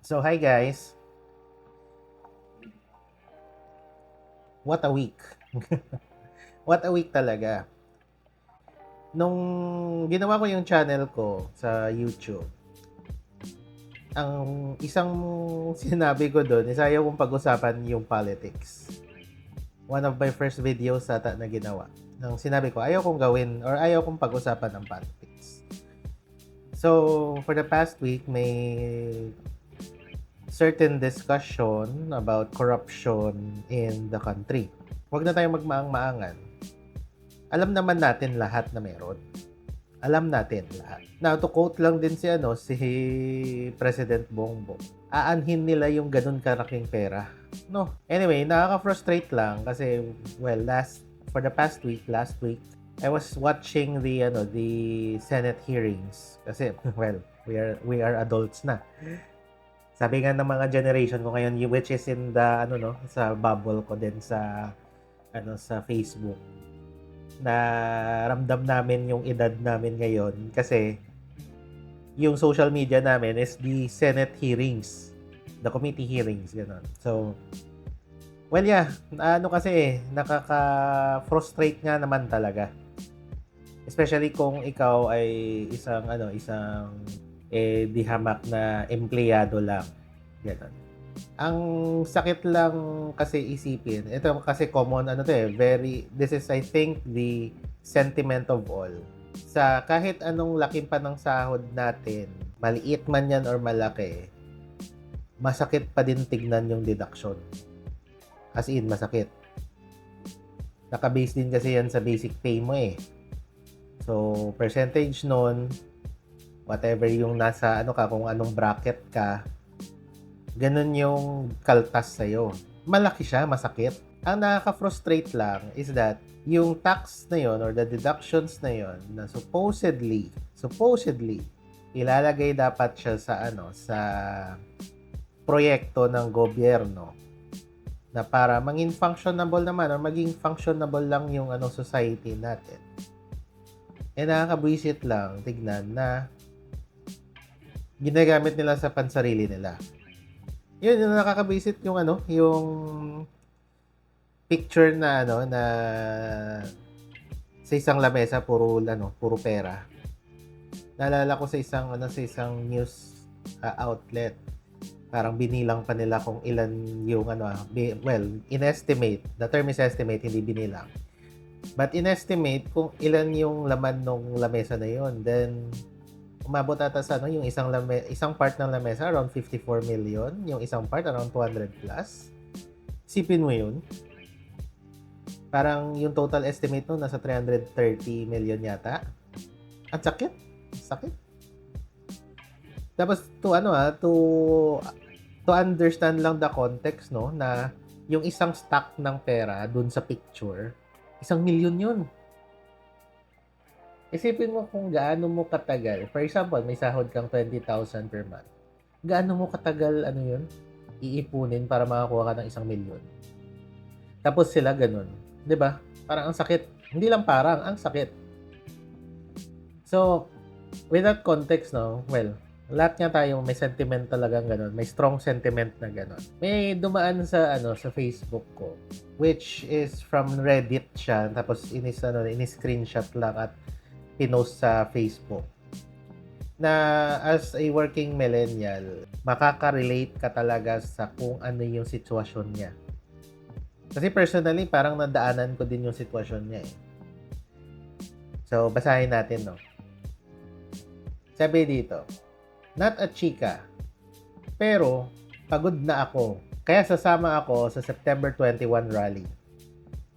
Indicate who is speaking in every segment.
Speaker 1: So, hi guys. What a week. What a week talaga. Nung ginawa ko yung channel ko sa YouTube, ang isang sinabi ko doon is ayaw kong pag-usapan yung politics. One of my first videos ata na ginawa. Nang sinabi ko, ayaw kong gawin or ayaw kong pag-usapan ng politics. So, for the past week, may certain discussion about corruption in the country. Huwag na tayong magmaang-maangan. Alam naman natin lahat na meron. Alam natin lahat. Now, to quote lang din si President Bongbong. Aanhin nila yung ganun karaking pera. No. Anyway, nakaka-frustrate lang kasi, well, for the past week, last week, I was watching the Senate hearings kasi, well, we are adults na. Sabi nga ng mga generation ko ngayon, which is in the, sa bubble ko din sa Facebook, na ramdam namin yung edad namin ngayon kasi yung social media namin is the Senate hearings, the committee hearings, gano'n. So, well, yeah, kasi nakaka-frustrate nga naman talaga. Especially kung ikaw ay isang dihamak na empleyado lang. Gano'n. Ang sakit lang kasi isipin, ito kasi common this is I think the sentiment of all. Sa kahit anong laki pa ng sahod natin, maliit man yan or malaki, masakit pa din tignan yung deduction. As in, masakit. Naka-base din kasi yan sa basic pay mo eh. So, percentage nun, whatever yung nasa kung anong bracket ka, ganun yung kaltas sa'yo. Malaki siya, masakit. Ang nakaka-frustrate lang is that yung tax na yon or the deductions na yon na supposedly ilalagay dapat siya sa proyekto ng gobyerno na para maging functionable naman or maging functionable lang yung society natin. Nakakabwisit lang tignan na ginagamit nila sa pansarili nila. Yun yung nakakabisit yung yung picture na na sa isang lamesa puro pera. Naalala ko sa isang news outlet. Parang binilang pa nila kung ilan yung inestimate. The term is estimate, hindi binilang. But inestimate kung ilan yung laman ng lamesa na yon. Then umabot ata sa yung isang part ng lamesa around 54 million, yung isang part around 200 plus. Sipin mo yun. Parang yung total estimate nun nasa 330 million yata. At sakit. Sakit. Tapos to understand lang the context na yung isang stock ng pera dun sa picture, 1,000,000 yun. Isipin mo kung gaano mo katagal. For example, may sahod kang 20,000 per month. Gaano mo katagal yun? Iipunin para makakuha ka ng 1,000,000. Tapos sila ganun. 'Di ba? Parang ang sakit. Hindi lang parang, ang sakit. So, with that context, well, lahat nga tayo may sentiment talagang ganun. May strong sentiment na ganun. May dumaan sa Facebook ko, which is from Reddit siya. Tapos ini-screenshot lang at pinost sa Facebook. Na as a working millennial, makaka-relate ka talaga sa kung ano yung sitwasyon niya. Kasi personally, parang nadaanan ko din yung sitwasyon niya eh. So, basahin natin, Sabi dito, not a chika, pero pagod na ako. Kaya sasama ako sa September 21 rally.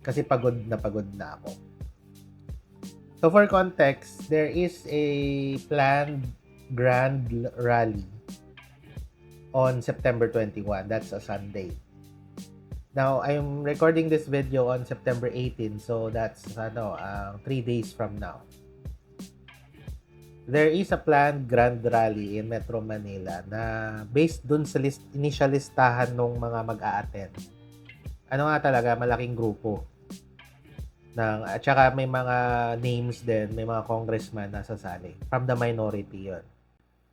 Speaker 1: Kasi pagod na ako. So for context, there is a planned grand rally on September 21. That's a Sunday. Now, I'm recording this video on September 18, so that's 3 days from now. There is a planned grand rally in Metro Manila na based dun sa initial listahan ng mga mag-a-attend. Malaking grupo. At saka may mga names din, may mga congressman na sasali. From the minority yon.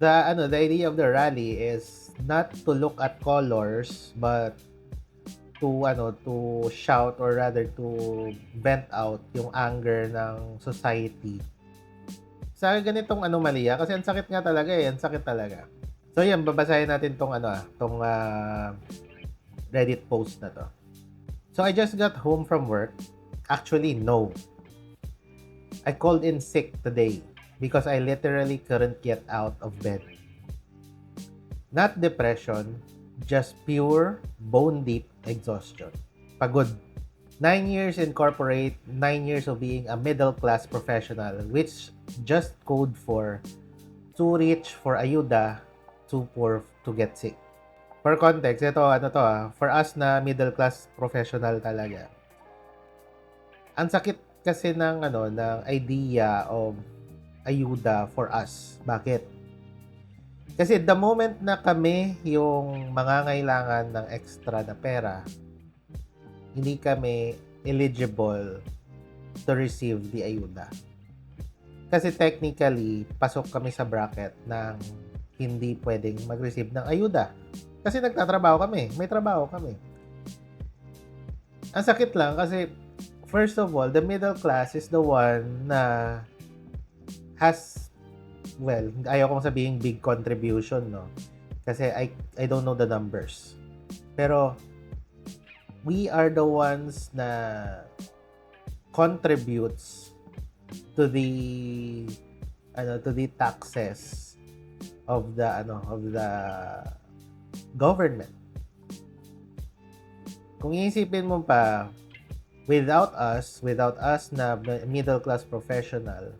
Speaker 1: The idea of the rally is not to look at colors, but to shout, or rather to vent out yung anger ng society sa ganitong anomalya, kasi ang sakit nga talaga ang sakit talaga. So yan, babasahin natin tong Reddit post na to. So I just got home from work. Actually, no. I called in sick today because I literally couldn't get out of bed. Not depression, just pure bone-deep exhaustion. Pagod. 9 years in corporate, 9 years of being a middle-class professional, which just code for too rich for ayuda, too poor to get sick. For context, ito, for us na middle-class professional talaga. Ang sakit kasi ng idea of ayuda for us. Bakit? Kasi the moment na kami yung mangangailangan ng extra na pera, hindi kami eligible to receive the ayuda. Kasi technically, pasok kami sa bracket ng hindi pwedeng mag-receive ng ayuda. Kasi nagtatrabaho kami. May trabaho kami. Ang sakit lang kasi, first of all, the middle class is the one na has, well, ayaw kong sabihin big contribution, no? Kasi I don't know the numbers. Pero, we are the ones na contributes to the taxes of the government. Kung iisipin mo pa, without us na middle class professional,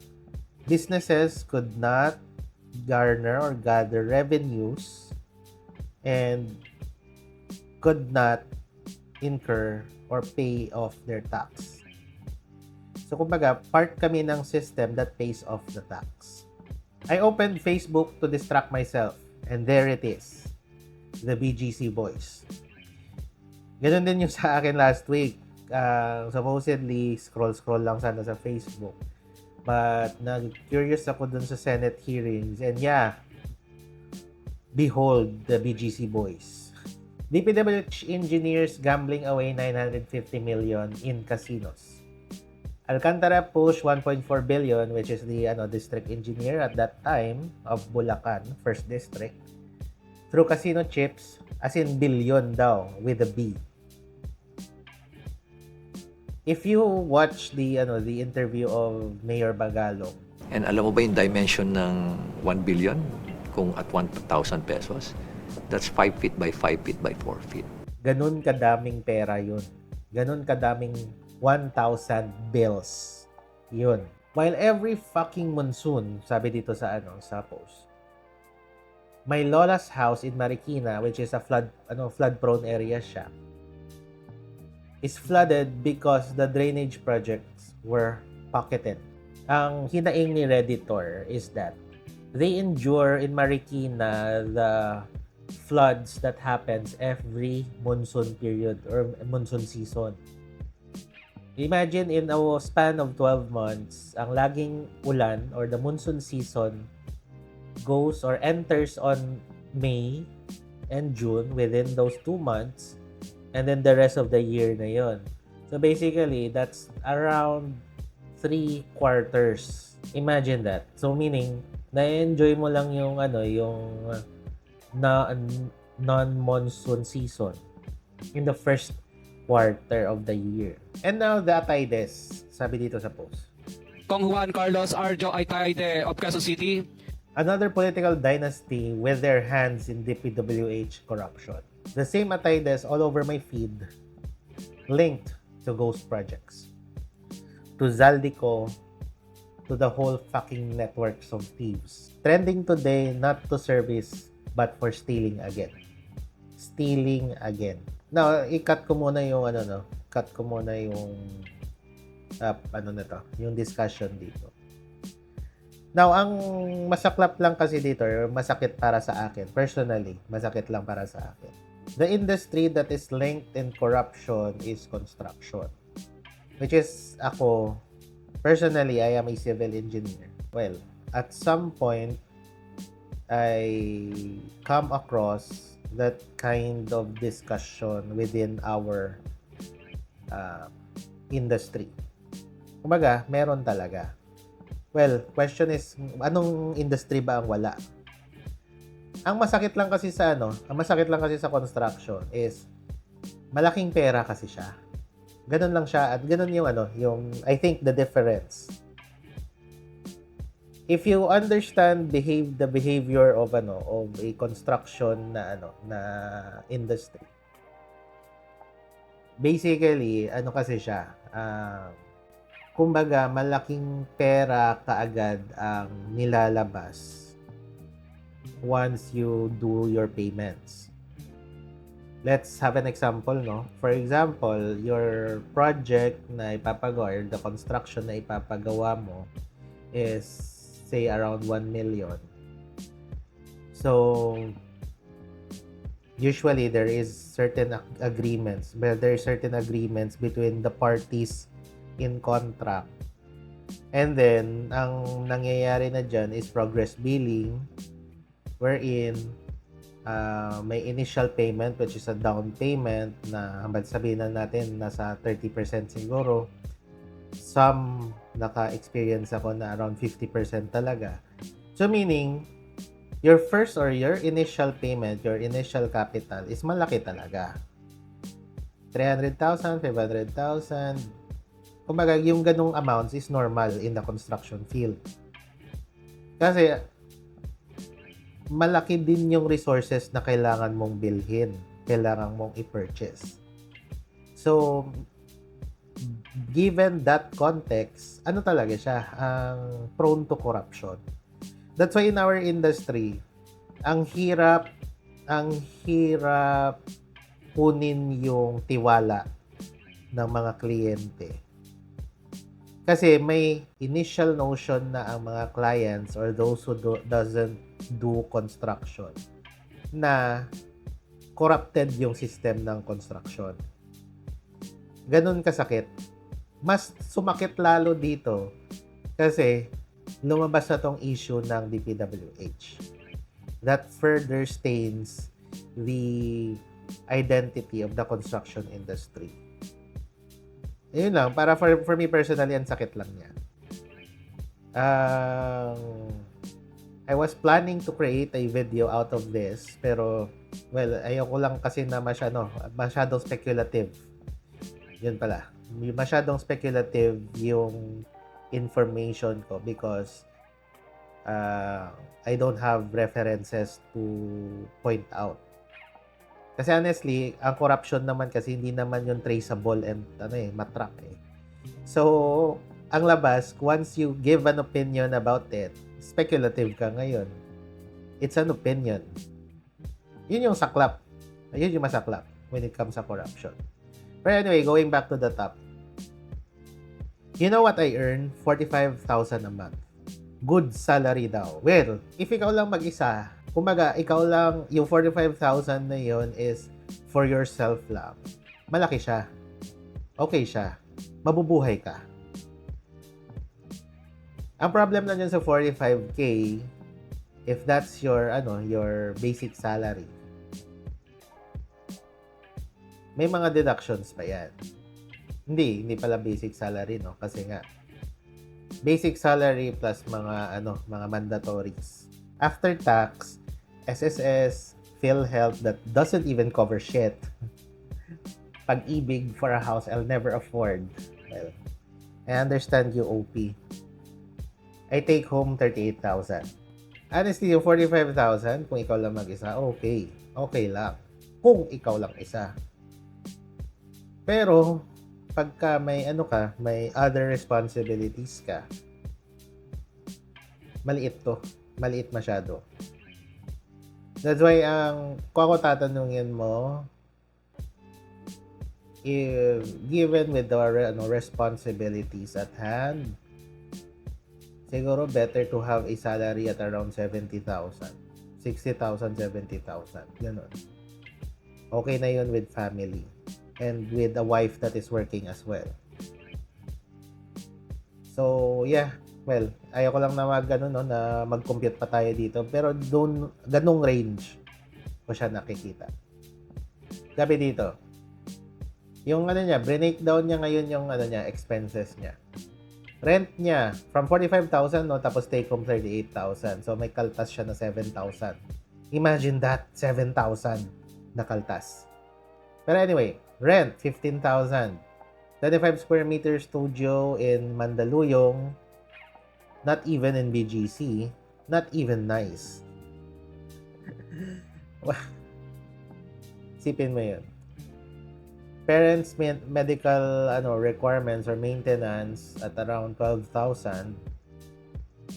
Speaker 1: businesses could not garner or gather revenues and could not incur or pay off their tax. So kumbaga, part kami ng system that pays off the tax. I opened Facebook to distract myself, and there it is. The BGC boys. Ganun din yung sa akin last week. Supposedly, scroll lang sana sa Facebook. But, nag-curious ako dun sa Senate hearings. And yeah, behold the BGC boys. DPWH engineers gambling away 950 million in casinos. Alcantara push 1.4 billion, which is the district engineer at that time of Bulacan, 1st District, through casino chips, as in billion daw, with a B. If you watch the interview of Mayor Bagalong.
Speaker 2: And alam mo ba yung dimension ng 1 billion kung at 1,000 pesos? That's 5 feet by 5 feet by 4 feet.
Speaker 1: Ganun kadaming pera yun. Ganun kadaming 1,000 bills. Yun. While every fucking monsoon, sabi dito sa post, my lola's house in Marikina, which is a flood-prone area siya, is flooded because the drainage projects were pocketed. Ang hinaing ni Redditor is that they endure in Marikina the floods that happens every monsoon period or monsoon season. Imagine in a span of 12 months, ang laging ulan or the monsoon season goes or enters on May and June within those 2 months, and then the rest of the year na yon. So basically, that's around 3 quarters. Imagine that. So meaning, na-enjoy mo lang yung non-monsoon season in the first quarter of the year. And now, the Ataydes, sabi dito sa post.
Speaker 3: Kong Juan Carlos Arjo Atayde of Quezon City.
Speaker 1: Another political dynasty with their hands in DPWH corruption. The same Ataydes all over my feed, linked to ghost projects, to Zaldico, to the whole fucking networks of thieves. Trending today, not to service, but for stealing again. Stealing again. Now, i-cut ko muna yung yung discussion dito. Now, ang masaklap lang kasi dito, or masakit para sa akin, personally, masakit lang para sa akin. The industry that is linked in corruption is construction. Which is, ako, personally, I am a civil engineer. Well, at some point, I come across that kind of discussion within our industry. Kumbaga, meron talaga. Well, question is, anong industry ba ang wala? Ang masakit lang kasi sa construction is malaking pera kasi siya. Ganun lang siya at ganun yung I think the difference. If you understand the behavior of a construction na industry. Basically, kasi siya, kumbaga malaking pera kaagad ang nilalabas once you do your payments. Let's have an example, no? For example, your project na ipapagawa or the construction na ipapagawa mo is say around 1 million. So usually there is certain agreements. Well, there are certain agreements between the parties in contract. And then ang nangyayari na dyan is progress billing, wherein may initial payment which is a down payment na sabihin na natin nasa 30% siguro. Some naka-experience ako na around 50% talaga. So meaning, your first or your initial payment, your initial capital is malaki talaga. 300,000, 500,000. Kumbaga, yung ganung amounts is normal in the construction field. Kasi malaki din yung resources na kailangan mong bilhin, kailangan mong i-purchase. So, given that context, talaga siya, ang prone to corruption. That's why in our industry, ang hirap kunin yung tiwala ng mga kliyente. Kasi may initial notion na ang mga clients or those who doesn't do construction na corrupted yung system ng construction. Ganun kasakit. Mas sumakit lalo dito kasi lumabas na tong issue ng DPWH. That further stains the identity of the construction industry. Yun lang, para for me personally, ang sakit lang niya. I was planning to create a video out of this, pero, well, ayoko lang kasi na masyadong speculative. Yun pala. Masyadong speculative yung information ko because I don't have references to point out. Kasi honestly, ang corruption naman kasi hindi naman yung traceable and matrack eh. So, ang labas, once you give an opinion about it, speculative ka ngayon. It's an opinion. Yun yung saklap. Yun yung masaklap when it comes to corruption. But anyway, going back to the top. You know what I earn? 45,000 a month. Good salary daw. Well, if ikaw lang mag-isa, kumbaga, ikaw lang, yung 45,000 na yun is for yourself lang. Malaki siya. Okay siya. Mabubuhay ka. Ang problem na dyan sa 45K, if that's your basic salary, may mga deductions pa yan. Hindi pala basic salary, no? Kasi nga, basic salary plus mga mandatories. After tax, SSS, PhilHealth that doesn't even cover shit. Pag-ibig for a house I'll never afford. Well, I understand you, OP. I take home 38,000. Honestly, yung 45,000, kung ikaw lang mag-isa, okay. Okay lang. Kung ikaw lang isa. Pero, pagka may may other responsibilities ka, maliit to. Maliit masyado. That's why, kung ako tatanungin mo, if given with the responsibilities at hand, siguro better to have a salary at around 70,000. 60,000, 70,000. Ganun. Okay na yun with family. And with a wife that is working as well. So, yeah. well, ayaw ko lang na no, na mag-compute pa tayo dito. Pero doon, ganung range ko siya nakikita. Sabi dito, yung ano niya, breakdown niya ngayon yung ano niya, expenses niya. Rent niya, from 45,000, no, tapos take home 38,000. So, may kaltas siya na 7,000. Imagine that, 7,000 na kaltas. Pero anyway, rent, 15,000. 25 square meter studio in Mandaluyong. Not even in BGC. Not even nice. Sipin mo yun. Parents medical requirements or maintenance at around 12,000.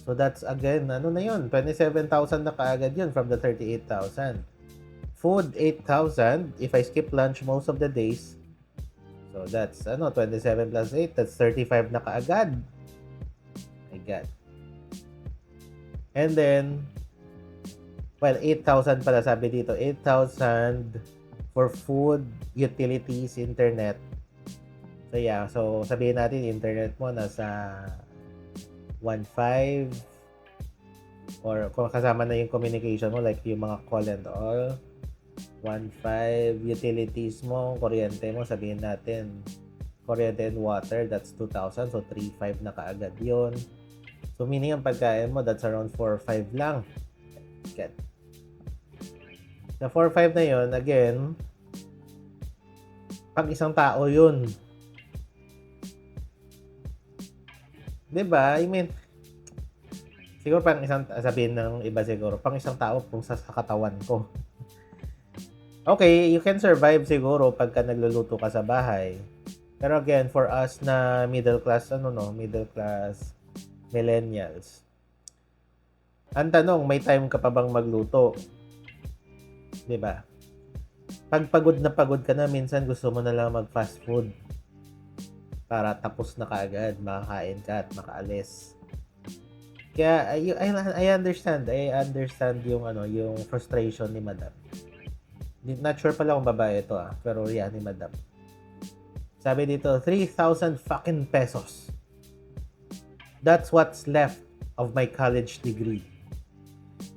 Speaker 1: So that's again, ano na yun? 27,000 na kaagad yun from the 38,000. Food, 8,000. If I skip lunch most of the days, so that's 27 plus 8, that's 35 na kaagad. My God. And then, well, 8,000 pala sabi dito. 8,000 for food, utilities, internet. So yeah, so sabihin natin internet mo nasa 1.5 or kung kasama na yung communication mo like yung mga call and all, 1.5. Utilities mo, kuryente mo, sabihin natin kuryente and water, that's 2,000, so 3.5 na kaagad yun. So meaning ang pagkain mo, that's around 4.5 lang. Get. Sa 4.5 na yun, again, pang isang tao yun. Diba? I mean, siguro pang isang, sabihin ng iba siguro, pang isang tao kung sa katawan ko. Okay, you can survive siguro pagka nagluluto ka sa bahay. Pero again, for us na middle class, middle class millennials, ang tanong, may time ka pa bang magluto? Diba? Pag pagod na pagod ka na, minsan gusto mo na lang mag-fast food para tapos na kaagad, makakain ka at makaalis. Kaya I understand yung yung frustration ni Madam. Not sure pala kung babae ito pero yan ni Madam. Sabi dito, 3,000 fucking pesos. That's what's left of my college degree.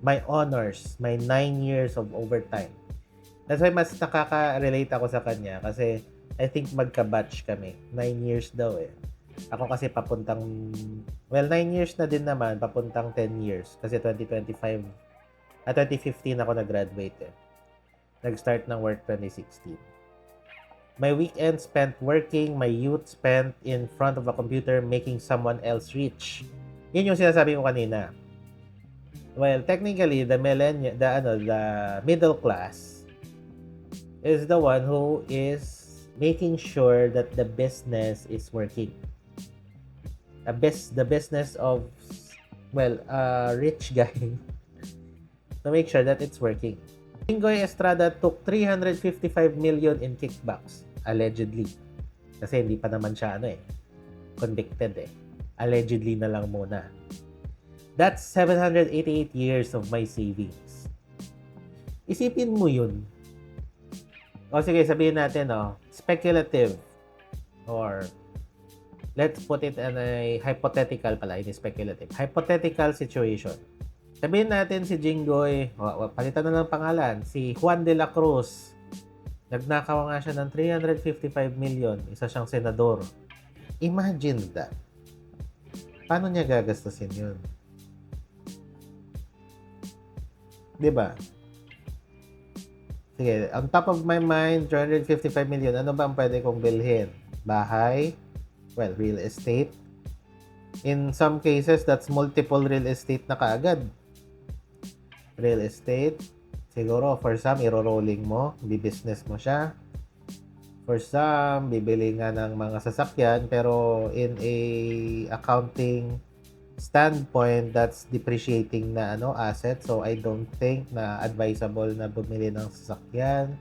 Speaker 1: My honors, my 9 years of overtime. That's why mas nakaka-relate ako sa kanya kasi I think magka-batch kami. 9 years daw eh. Ako kasi papuntang, 9 years na din naman, papuntang 10 years. Kasi 2015 ako nag-graduate eh. Nag-start ng work 2016. My weekend spent working, my youth spent in front of a computer making someone else rich. Yun yung sinasabi ko kanina. Well, technically, the middle class is the one who is making sure that the business is working. The business of, a rich guy to make sure that it's working. Jinggoy Estrada took 355 million in kickbacks, allegedly. Kasi hindi pa naman siya convicted eh. Allegedly na lang muna. That's 788 years of my savings. Isipin mo yun. O sige, sabihin natin, speculative or let's put it in a hypothetical pala, hindi speculative. Hypothetical situation. Sabihin natin si Jinggoy, palitan na lang pangalan, si Juan de la Cruz. Nagnakaw nga siya ng 355 million. Isa siyang senador. Imagine that. Paano niya gagastusin yun? Diba? Sige, on top of my mind, 255 million, ano ba ang pwede kong bilhin? Bahay? Well, real estate. In some cases, that's multiple real estate na kaagad. Real estate. Siguro, for some, iro-rolling mo. Bi-business mo siya. For some, bibili nga ng mga sasakyan. Pero in a accounting standpoint, that's depreciating na asset. So, I don't think na advisable na bumili ng sasakyan.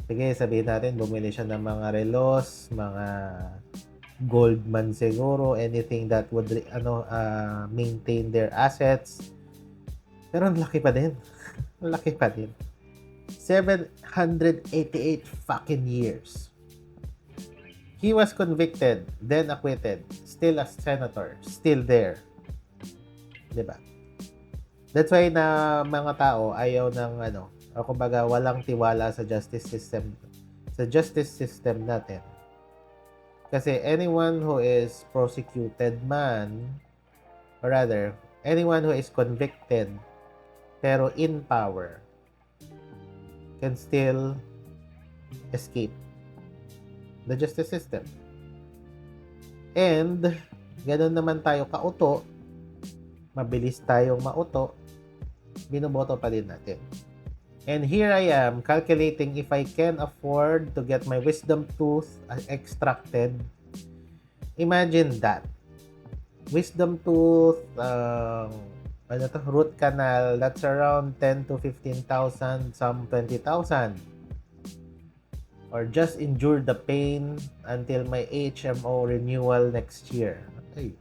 Speaker 1: Sige, sabihin natin, bumili siya ng mga relos, mga gold man siguro, anything that would maintain their assets. Pero ang laki pa din. Ang laki pa din. 788 fucking years. He was convicted, then acquitted, still a senator, still there. 'di ba? That's why na mga tao ayaw ng o kumbaga walang tiwala sa justice system natin. Kasi anyone who is prosecuted man, or rather, anyone who is convicted pero in power can still escape the justice system. And ganun naman tayo kauto, mabilis tayong mauto, binoboto pa din natin. And here I am calculating if I can afford to get my wisdom tooth extracted. Imagine that. Wisdom tooth, root canal, that's around 10 to 15,000, some 20,000. Or just endure the pain until my HMO renewal next year. Okay.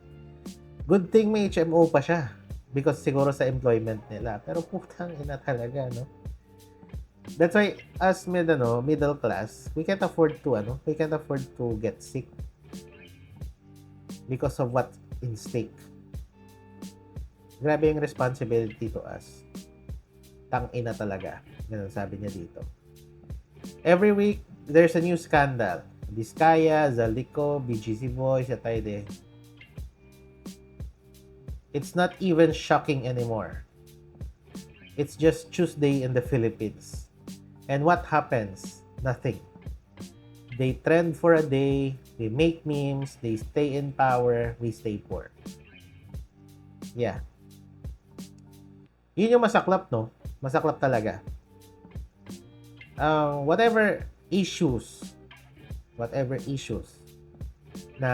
Speaker 1: Good thing may HMO pa siya because siguro sa employment nila. Pero putang ina talaga, no? That's why as middle class, we can't afford to get sick because of what's in stake. Grabe yung responsibility to us. Tang ina talaga. Ganun sabi niya dito. Every week, there's a new scandal. Vizcaya, Zaldico, BGC Boys, Atayde. It's not even shocking anymore. It's just Tuesday in the Philippines. And what happens? Nothing. They trend for a day, they make memes, they stay in power, we stay poor. Yeah. Yun yung masaklap, no? Masaklap talaga. Whatever issues na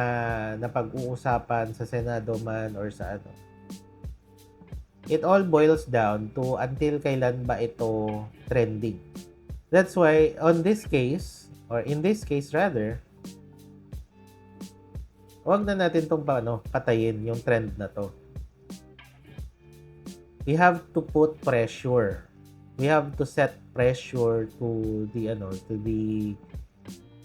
Speaker 1: napag-uusapan sa Senado man or sa it all boils down to until kailan ba ito trending. That's why in this case rather, wag na natin tong patayin yung trend na to. We have to put pressure. We have to set pressure to the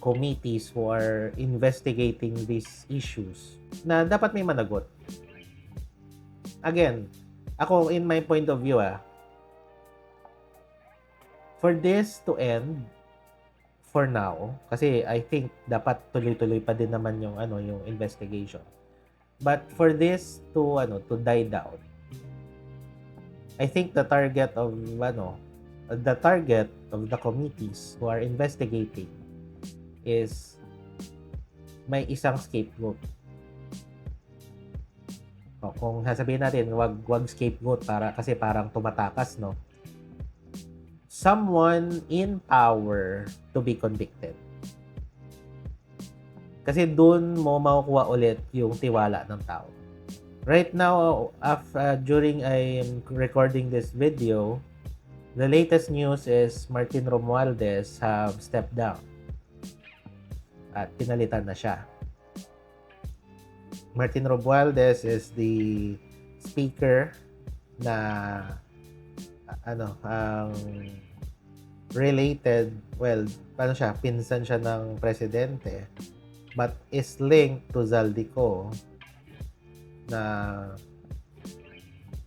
Speaker 1: committees who are investigating these issues na dapat may managot. Again, ako in my point of view, for this to end for now, kasi I think dapat tuloy-tuloy pa din naman yung yung investigation. But for this to die down, I think the target of the committees who are investigating is may isang scapegoat. O, kung sasabihin natin wag scapegoat kasi parang tumatakas, no? Someone in power to be convicted. Kasi doon mo makukuha ulit yung tiwala ng tao. Right now, during I'm recording this video, the latest news is Martin Romualdez have stepped down. At pinalitan na siya. Martin Romualdez is the speaker na related, pinsan siya ng presidente, but is linked to Zaldico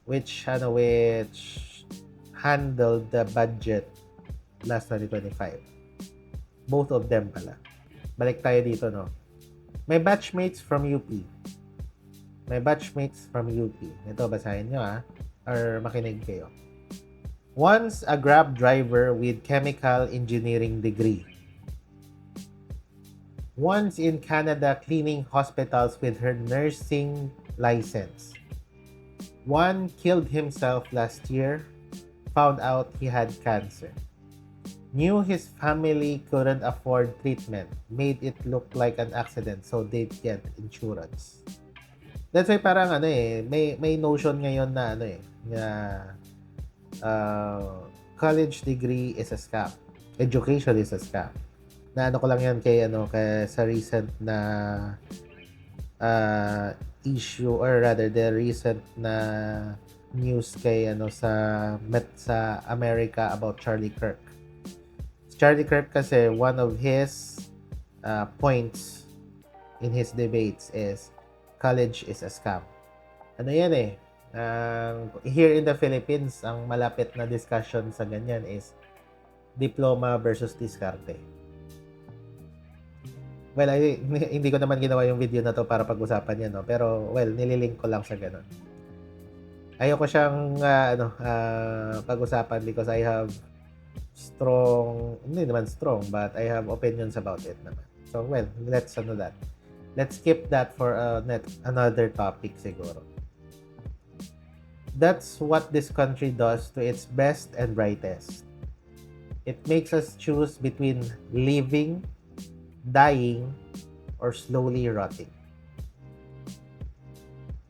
Speaker 1: which handled the budget last 2025. Both of them pala. Balik tayo dito, no? My batchmates from UP. Ito, basahin nyo, or makinig kayo. Once a Grab driver with chemical engineering degree. Once in Canada cleaning hospitals with her nursing license. One killed himself last year, found out he had cancer. Knew his family couldn't afford treatment, made it look like an accident so they'd get insurance. That's why parang may notion ngayon na college degree is a scam. Education is a scam. Na ko lang yan kay sa recent na issue, or rather the recent na news kay sa America about Charlie Kirk. Charlie Kirk kasi one of his points in his debates is college is a scam. Yan Here in the Philippines, ang malapit na discussion sa ganyan is diploma versus diskarte. Well, hindi ko naman ginawa yung video na to para pag-usapan yan, no? Pero, well, nililink ko lang sa ganun. Ayoko siyang pag-usapan because I have hindi naman strong, but I have opinions about it naman. So, well, let's that. Let's skip that for another topic siguro. That's what this country does to its best and brightest. It makes us choose between living, dying, or slowly rotting.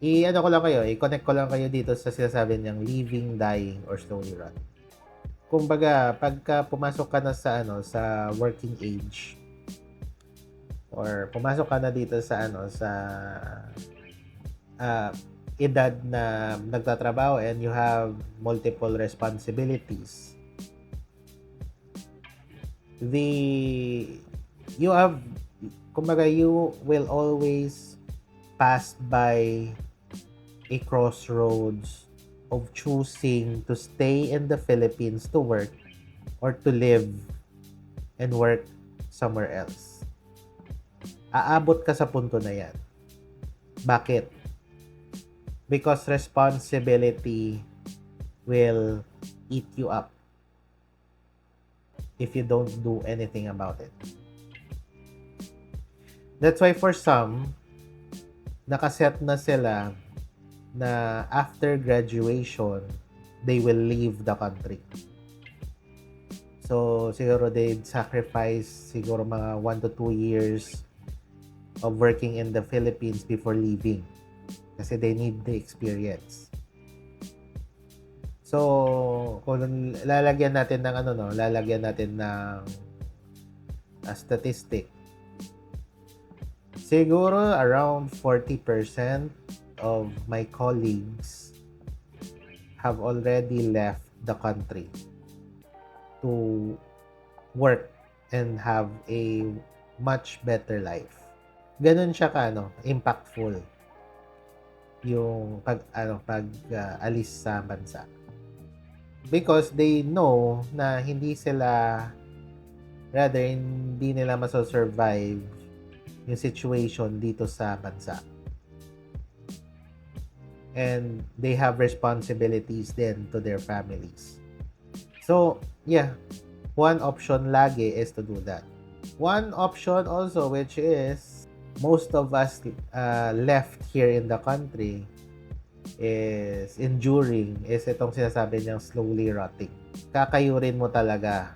Speaker 1: I-connect ko lang kayo dito sa sinasabi niyang living, dying, or slowly rotting. Kumbaga, pagka pumasok ka na sa working age, or pumasok ka na dito sa edad na nagtatrabaho and you have multiple responsibilities, you will always pass by a crossroads of choosing to stay in the Philippines to work or to live and work somewhere else. Aabot ka sa punto na yan. Bakit? Because responsibility will eat you up if you don't do anything about it. That's why for some, nakaset na sila na after graduation, they will leave the country. So, siguro they'd sacrifice siguro mga 1 to 2 years of working in the Philippines before leaving. Kasi they need the experience. So, kung lalagyan natin ng statistic. Siguro around 40% of my colleagues have already left the country to work and have a much better life. Ganun siya impactful yung alis sa bansa. Because they know na hindi nila maso-survive yung situation dito sa bansa. And they have responsibilities then to their families. So, yeah, one option lagi is to do that. One option also, which is most of us left here in the country, is itong sinasabi niyang slowly rotting. Kakayurin mo talaga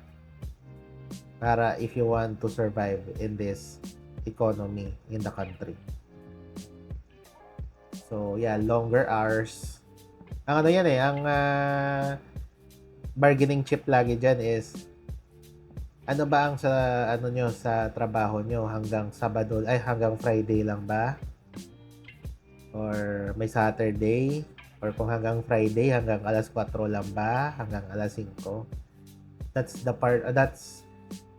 Speaker 1: para if you want to survive in this economy in the country. So, yeah, longer hours. Ang bargaining chip lagi dyan is ano ba ang sa trabaho nyo hanggang hanggang Friday lang ba? Or may Saturday? Or kung hanggang Friday, hanggang alas 4 lang ba? Hanggang alas 5? That's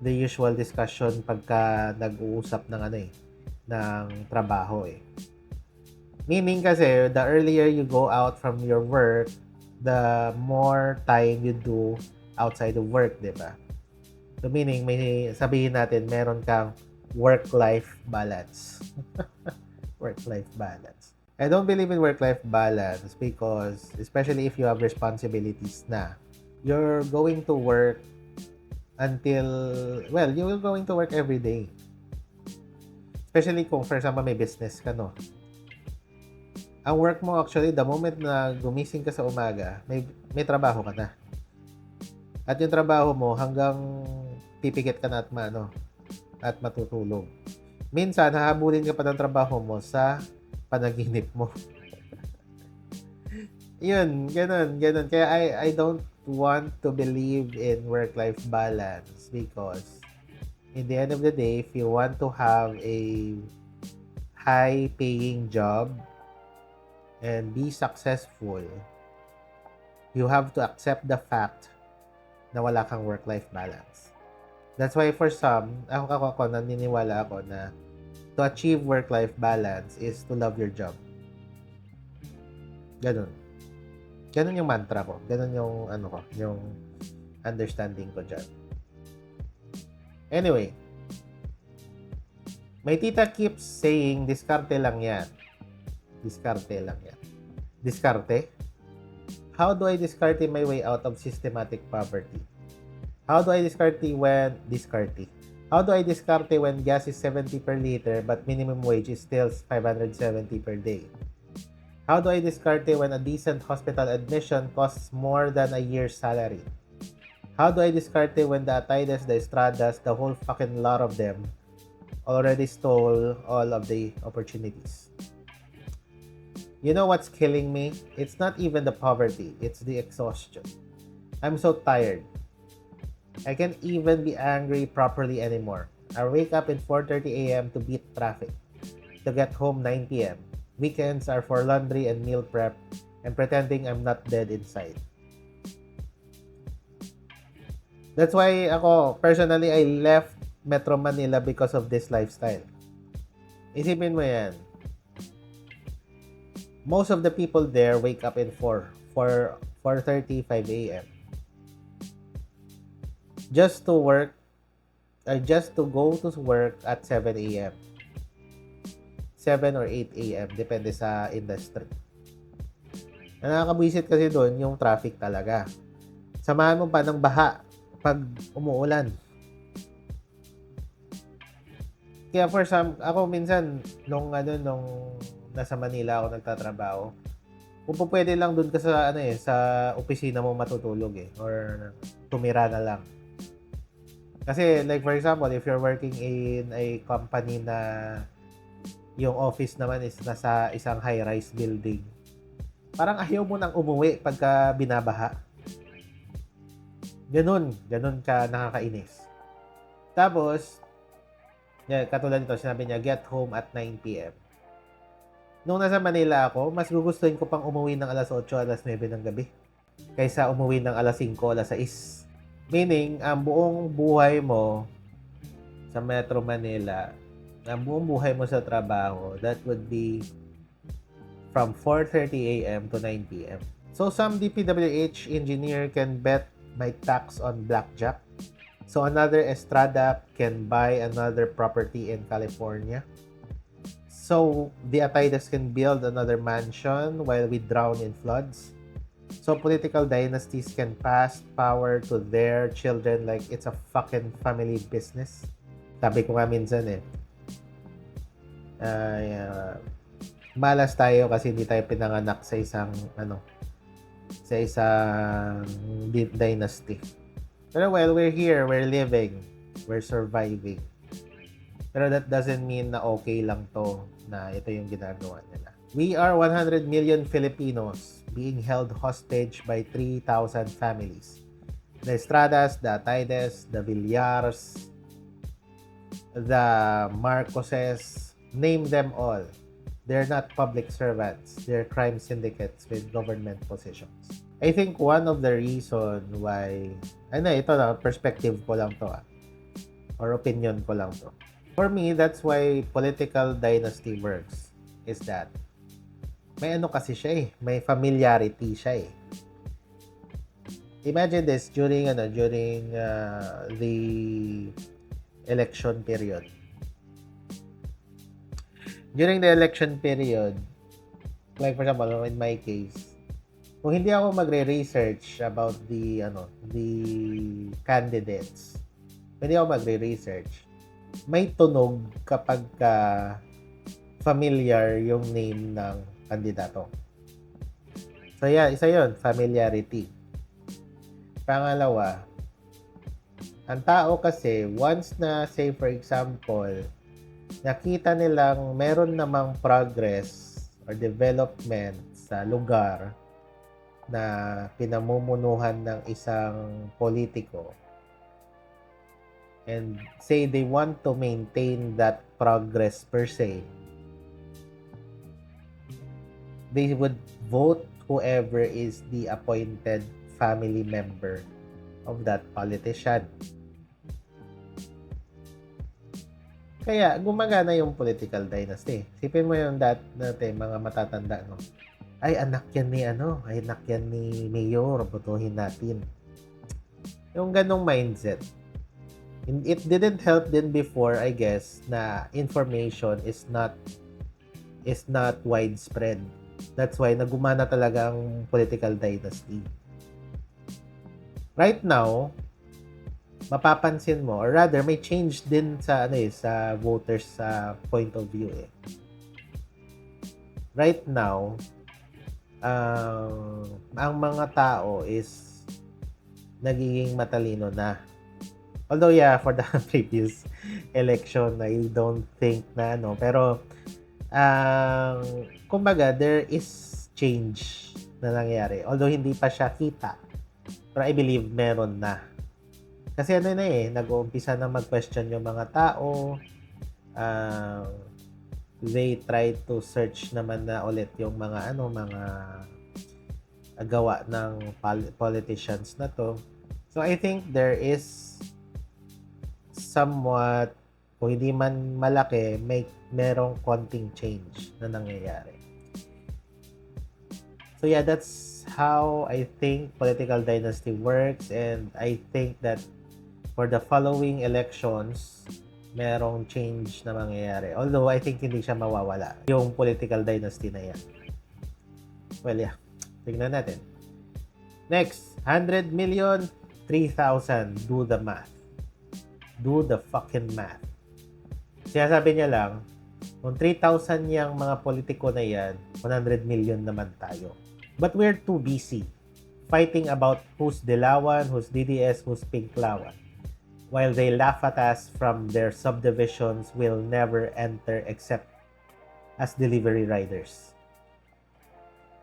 Speaker 1: the usual discussion pagka nag-uusap ng trabaho eh. Meaning kasi, the earlier you go out from your work, the more time you do outside of work, di ba? So meaning, may sabihin natin, meron kang work-life balance. Work-life balance. I don't believe in work-life balance because, especially if you have responsibilities na, you're going to work you're going to work every day. Especially kung, for example, may business ka, no? Ang work mo actually, the moment na gumising ka sa umaga, may trabaho ka na. At yung trabaho mo hanggang pipikit ka na at matutulog. Minsan, hahabulin ka pa ng trabaho mo sa panaginip mo. Yun, ganun. Kaya I don't want to believe in work-life balance because in the end of the day, if you want to have a high-paying job and be successful, you have to accept the fact na wala kang work-life balance. That's why for some, naniniwala ako na to achieve work-life balance is to love your job. Ganun. Ganun yung mantra ko. Ganun yung ano ko, yung understanding ko dyan. Anyway, my tita keeps saying, diskarte lang yan. Diskarte lang yan. Diskarte? How do I discard my way out of systematic poverty? How do I discard How do I discard when gas is 70 per liter but minimum wage is still 570 per day? How do I discard when a decent hospital admission costs more than a year's salary? How do I discard when the Ataydes, the Estradas, the whole fucking lot of them already stole all of the opportunities? You know what's killing me? It's not even the poverty, it's the exhaustion. I'm so tired. I can't even be angry properly anymore. I wake up at 4:30 a.m. to beat traffic, to get home 9 p.m. Weekends are for laundry and meal prep and pretending I'm not dead inside. That's why ako, personally, I left Metro Manila because of this lifestyle. Isipin mo yan. Most of the people there wake up in 4:35 a.m. Just to go to work at 7 a.m. 7 or 8 a.m. Depende sa industry. Ang nakakabwisit kasi doon yung traffic talaga. Samahan mo pa ng baha pag umuulan. Kaya ako minsan nung nasa Manila ako nagtatrabaho, kung pwede lang doon ka sa sa opisina mo matutulog or tumira na lang. Kasi like for example, if you're working in a company na yung office naman is nasa isang high-rise building, parang ayaw mo nang umuwi pagka binabaha. Ganun ka nakakainis. Tapos, katulad nito, sinabi niya, get home at 9 p.m. Nung nasa Manila ako, mas gugustuhin ko pang umuwi ng alas 8, alas 9 ng gabi kaysa umuwi ng alas 5, alas 6. Meaning, ang buong buhay mo sa Metro Manila, ang buong buhay mo sa trabaho, that would be from 4:30 a.m. to 9 p.m. So, some DPWH engineer can bet my tax on blackjack. So, another Estrada can buy another property in California. So, the Ataydes can build another mansion while we drown in floods. So, political dynasties can pass power to their children like it's a fucking family business. Sabi ko nga minsan malas tayo kasi hindi tayo pinanganak sa isang dynasty. Pero well, we're here, we're living, we're surviving. Pero that doesn't mean na okay lang to na ito yung ginagawa nila. We are 100 million Filipinos being held hostage by 3,000 families. The Estradas, the Ataydes, the Villars, the Marcoses, name them all. They're not public servants. They're crime syndicates with government positions. I think one of the reason why, ito na, perspective ko lang to or opinion ko lang to. For me, that's why political dynasty works, is that may kasi siya may familiarity siya Imagine this during the election period. During the election period, like for example, in my case, kung hindi ako magre-research about the candidates, hindi ako magre-research, may tunog kapag familiar yung name ng kandidato. So yeah, isa yun, familiarity. Pangalawa, ang tao kasi, once na, say for example, nakita nilang meron namang progress or development sa lugar na pinamumunuhan ng isang politiko, and say they want to maintain that progress per se, they would vote whoever is the appointed family member of that politician. Kaya gumagana yung political dynasty. Sipin mo yung mga matatanda, no? ay anak yan ni ay anak yan ni Mayor, botohin natin. Yung ganong mindset. It didn't help din before, I guess, na information is not widespread. That's why nagumana talaga ang political dynasty. Right now, mapapansin mo, or rather may change din sa sa voters sa point of view eh. Right now, ang mga tao is nagiging matalino na. Although yeah, for the previous election, I don't think na pero kumbaga there is change na nangyari. Although hindi pa siya kita, pero I believe meron na. Kasi nag-uumpisa na mag-question yung mga tao. They try to search naman na ulit yung mga mga gawa ng politicians na to. So I think there is somewhat, kung hindi man malaki, merong konting change na nangyayari. So yeah, that's how I think political dynasty works, and I think that for the following elections, merong change na mangyayari. Although, I think hindi siya mawawala. Yung political dynasty na yan. Well, yeah. Tignan natin. Next, 100 million, 3,000. Do the math. Do the fucking math. Sinasabi niya lang, kung 3,000 yung mga politiko na yan, 100 million naman tayo. But we're too busy fighting about who's Dilawan, who's DDS, who's Pinklawan. While they laugh at us from their subdivisions, will never enter except as delivery riders.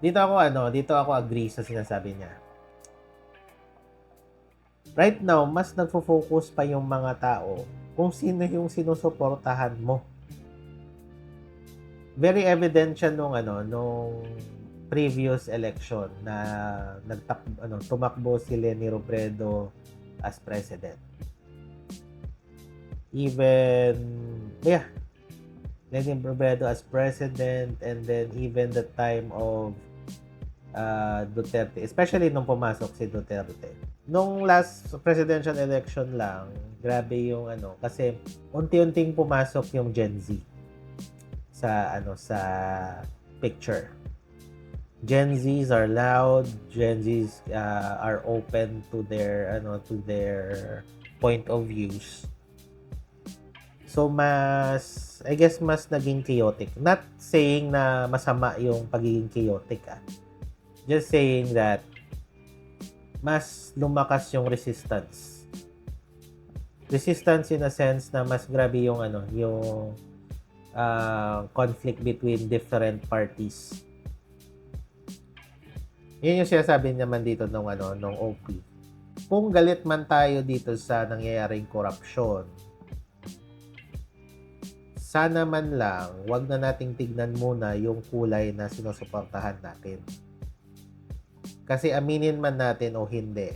Speaker 1: Dito ako agree sa sinasabi niya. Right now, mas nagfo-focus pa yung mga tao kung sino yung sinusuportahan mo. Very evident siya nung previous election na tumakbo si Leni Robredo as president. Even, Leni Robredo as president, and then even the time of Duterte, especially nung pumasok si Duterte. Nung last presidential election lang, grabe yung kasi unti-unting pumasok yung Gen Z sa picture. Gen Zs are loud, Gen Zs are open to their point of views. So I guess mas naging chaotic. Not saying na masama yung pagiging chaotic Just saying that mas lumakas yung resistance. Resistance in a sense na mas grabe yung yung conflict between different parties. Yun yung sinasabi naman dito nung OP. Kung galit man tayo dito sa nangyayaring corruption, sana man lang, wag na nating tignan muna yung kulay na sinusuportahan natin. Kasi aminin man natin o hindi,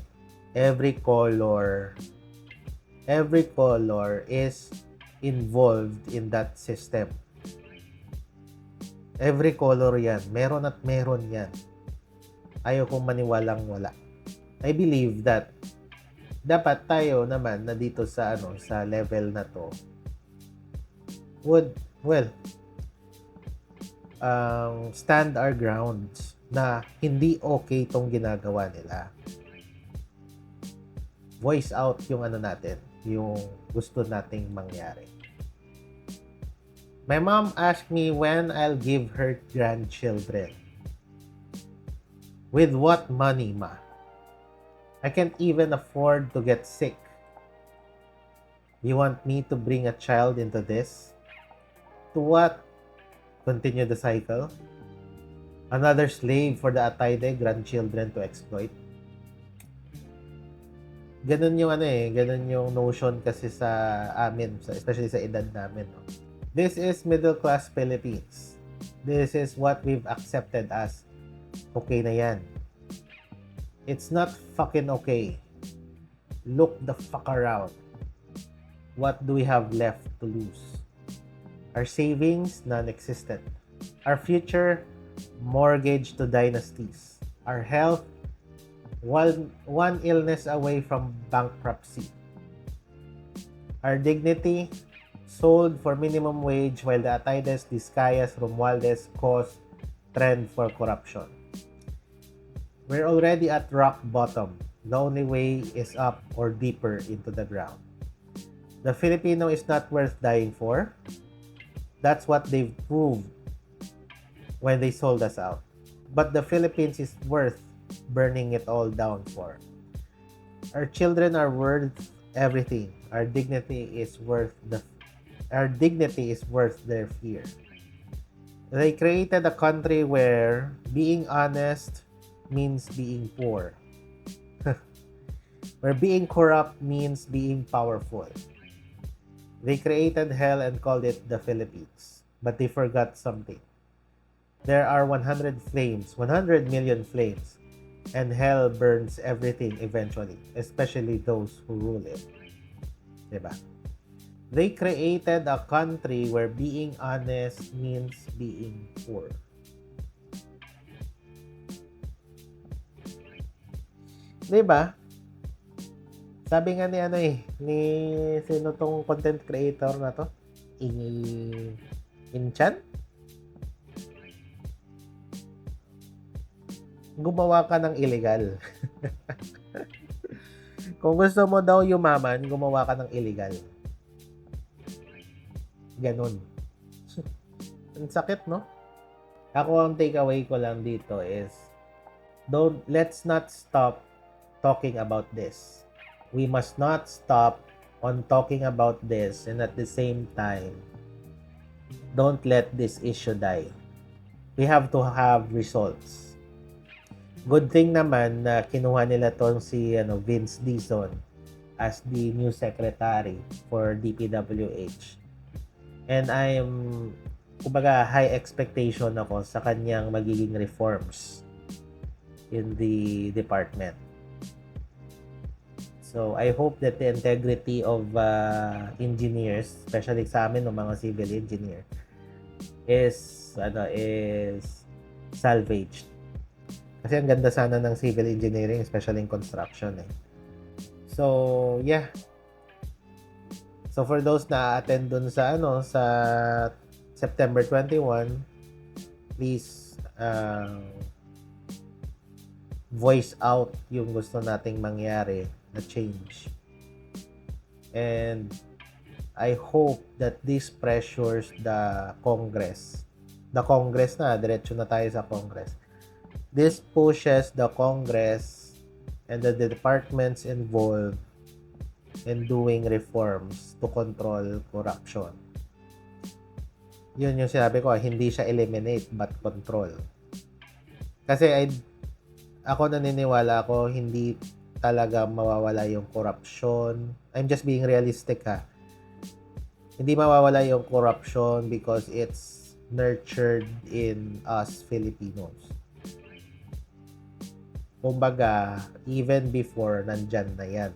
Speaker 1: every color is involved in that system. Every color yan. Meron at meron yan. Ayaw kong maniwalang wala. I believe that dapat tayo naman na dito sa sa level na to would stand our grounds na hindi okay tong ginagawa nila. Voice out yung natin, yung gusto nating mangyari. My mom asked me when I'll give her grandchildren. With what money, ma? I can't even afford to get sick. You want me to bring a child into this? To what? Continue the cycle? Another slave for the Atayde grandchildren to exploit? Ganun yung ganun yung notion kasi sa amin, especially sa edad namin. No? This is middle class Philippines. This is what we've accepted as okay na yan. It's not fucking okay. Look the fuck around. What do we have left to lose? Our savings, non-existent. Our future, mortgage to dynasties. Our health, one illness away from bankruptcy. Our dignity, sold for minimum wage while the Ataydes, Discayas, Romualdez caused trend for corruption. We're already at rock bottom. The only way is up or deeper into the ground. The Filipino is not worth dying for. That's what they've proved when they sold us out. But the Philippines is worth burning it all down for. Our children are worth everything. Our dignity is worth their fear. They created a country where being honest means being poor. Where being corrupt means being powerful. They created hell and called it the Philippines. But they forgot something. There are 100 million flames. And hell burns everything eventually. Especially those who rule it. Diba? They created a country where being honest means being poor. Diba? Sabi nga ni sino tong content creator na to? Inchan? Gumawa ka ng illegal. Kung gusto mo daw yumaman, gumawa ka ng illegal. Ganon. Ang sakit, no? Ako, ang takeaway ko lang dito is, let's not stop talking about this. We must not stop on talking about this, and at the same time, don't let this issue die. We have to have results. Good thing naman na kinuha nila tong si Vince Dizon as the new secretary for DPWH. And kumbaga, high expectation ako sa kanyang magiging reforms in the department. So, I hope that the integrity of engineers, especially sa amin, ng mga civil engineer, is salvaged. Kasi ang ganda sana ng civil engineering, especially in construction. So, yeah. So, for those na attend dun sa September 21, please voice out yung gusto nating mangyari na change. And I hope that this pressures the Congress. The Congress na, diretso na tayo sa Congress. This pushes the Congress and the departments involved in doing reforms to control corruption. Yun yung sinabi ko, hindi siya eliminate but control. Kasi ako naniniwala ako hindi talaga mawawala yung corruption. I'm just being realistic ha. Hindi mawawala yung corruption because it's nurtured in us Filipinos. Kumbaga, even before nandyan na yan.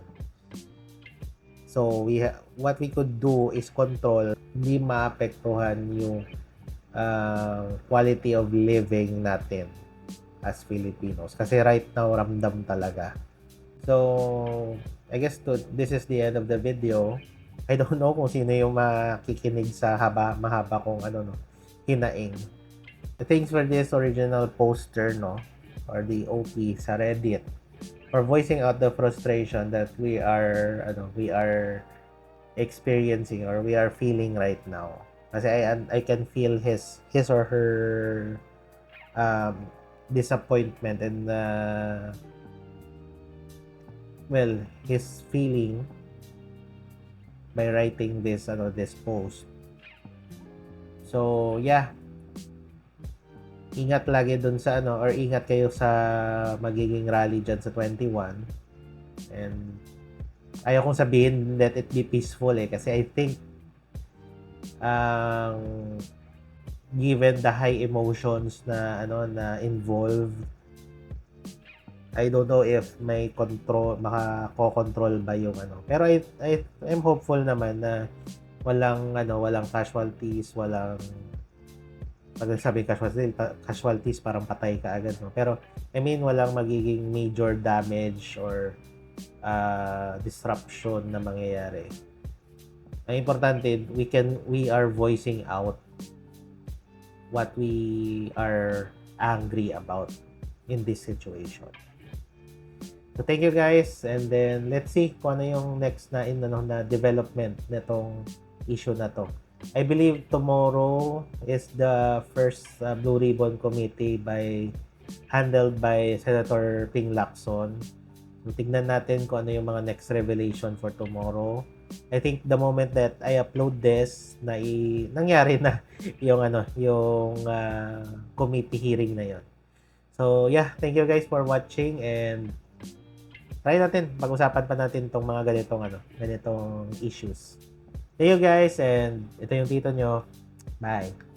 Speaker 1: So, what we could do is control, hindi maapektuhan yung quality of living natin as Filipinos. Kasi right now, ramdam talaga. So, I guess this is the end of the video. I don't know kung sino yung makikinig sa mahaba kong hinaing. Thanks for this original poster, or the OP sa Reddit, for voicing out the frustration that we are experiencing or we are feeling right now. Kasi I can feel his or her disappointment and his feeling by writing this post. So yeah, ingat lagi dun sa or ingat kayo sa magiging rally dyan sa 21. And ayaw kong sabihin let it be peaceful kasi I think given the high emotions na involved, I don't know if may makakokontrol ba yung pero I'm hopeful naman na walang casualties, walang pag nasabi casualties, parang patay ka agad, no? Pero, I mean, walang magiging major damage or disruption na mangyayari. Ang importante, we are voicing out what we are angry about in this situation. So, thank you guys, and then let's see kung ano yung next na development nitong issue na to. I believe tomorrow is the first Blue Ribbon Committee handled by Senator Ping Lacson. So, tignan natin kung ano yung mga next revelation for tomorrow. I think the moment that I upload this, nangyari na yung committee hearing na yon. So, yeah, thank you guys for watching, and try natin, pag-usapan pa natin tong mga ganitong issues. Thank you guys, and ito yung tito nyo. Bye!